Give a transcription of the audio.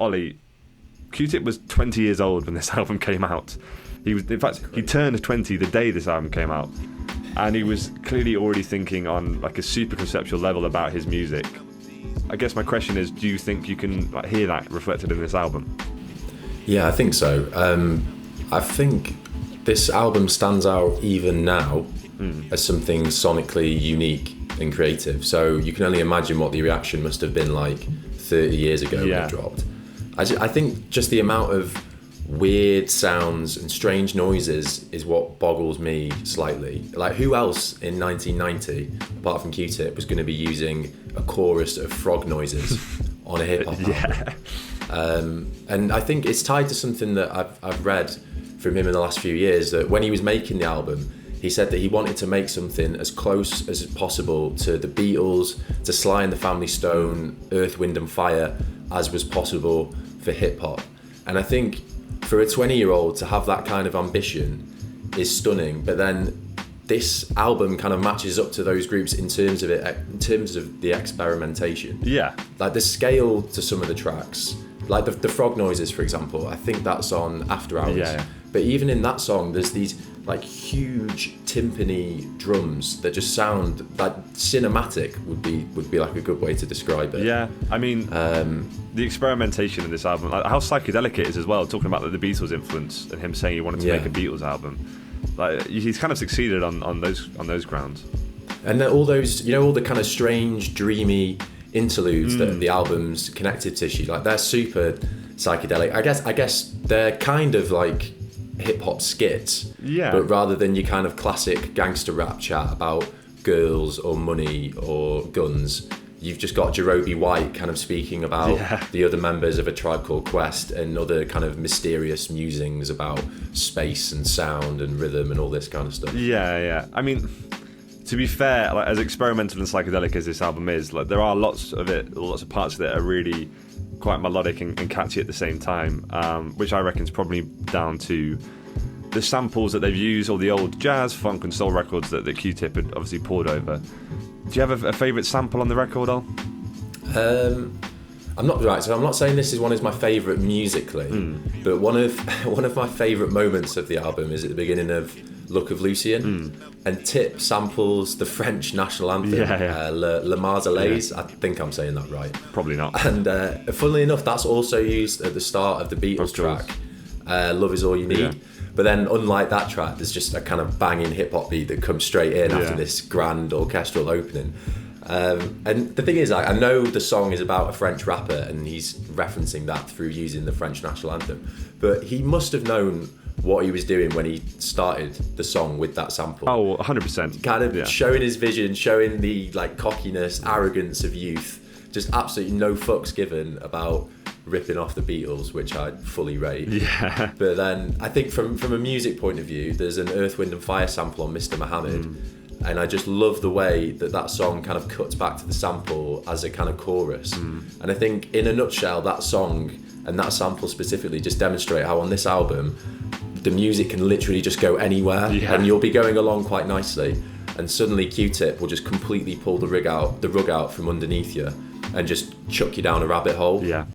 Ollie, Q-Tip was 20 years old when this album came out. He turned 20 the day this album came out, and he was clearly already thinking on like a super conceptual level about his music. I guess my question is, do you think you can hear that reflected in this album? Yeah, I think so. I think this album stands out even now as something sonically unique and creative. So you can only imagine what the reaction must have been like 30 years ago when it dropped. I think just the amount of weird sounds and strange noises is what boggles me slightly. Like, who else in 1990, apart from Q-Tip, was going to be using a chorus of frog noises on a hip-hop album? And I think it's tied to something that I've read from him in the last few years, that when he was making the album, he said that he wanted to make something as close as possible to the Beatles, to Sly and the Family Stone, Earth, Wind and Fire, as was possible for hip-hop. And I think for a 20-year-old to have that kind of ambition is stunning, but then this album kind of matches up to those groups in terms of the experimentation. Yeah. Like the scale to some of the tracks, like the frog noises, for example, I think that's on After Hours. Yeah. But even in that song, there's these like huge timpani drums that just sound like cinematic would be like a good way to describe it. Yeah, I mean, the experimentation in this album, like how psychedelic it is as well, talking about the Beatles influence and him saying he wanted to make a Beatles album. Like he's kind of succeeded on those grounds. And then all those, all the kind of strange, dreamy interludes that the album's connective tissue, like they're super psychedelic. I guess they're kind of like hip-hop skits, but rather than your kind of classic gangster rap chat about girls or money or guns, you've just got Jerobi White kind of speaking about the other members of A Tribe Called Quest and other kind of mysterious musings about space and sound and rhythm and all this kind of stuff. Yeah. I mean, to be fair, like, as experimental and psychedelic as this album is, like there are lots of parts of it are really quite melodic and catchy at the same time, which I reckon is probably down to the samples that they've used, or the old jazz, funk and soul records that Q-Tip had obviously poured over. Do you have a favourite sample on the record, Al? I'm not saying this is one is my favourite musically, but one of my favourite moments of the album is at the beginning of Luck of Lucien, and Tip samples the French national anthem, Le Marseillaise. I think I'm saying that right. Probably not. And funnily enough, that's also used at the start of the Beatles track, Love Is All You Need. Yeah. But then, unlike that track, there's just a kind of banging hip-hop beat that comes straight in after this grand orchestral opening. And the thing is, I know the song is about a French rapper and he's referencing that through using the French national anthem, but he must have known what he was doing when he started the song with that sample. Oh, 100%. Kind of showing his vision, showing the like cockiness, arrogance of youth, just absolutely no fucks given about ripping off the Beatles, which I fully rate. Yeah. But then I think from a music point of view, there's an Earth, Wind and Fire sample on Mr. Mohammed, and I just love the way that song kind of cuts back to the sample as a kind of chorus. And I think in a nutshell, that song and that sample specifically just demonstrate how on this album the music can literally just go anywhere, and you'll be going along quite nicely, and suddenly Q-Tip will just completely pull the rug out from underneath you and just chuck you down a rabbit hole. Yeah.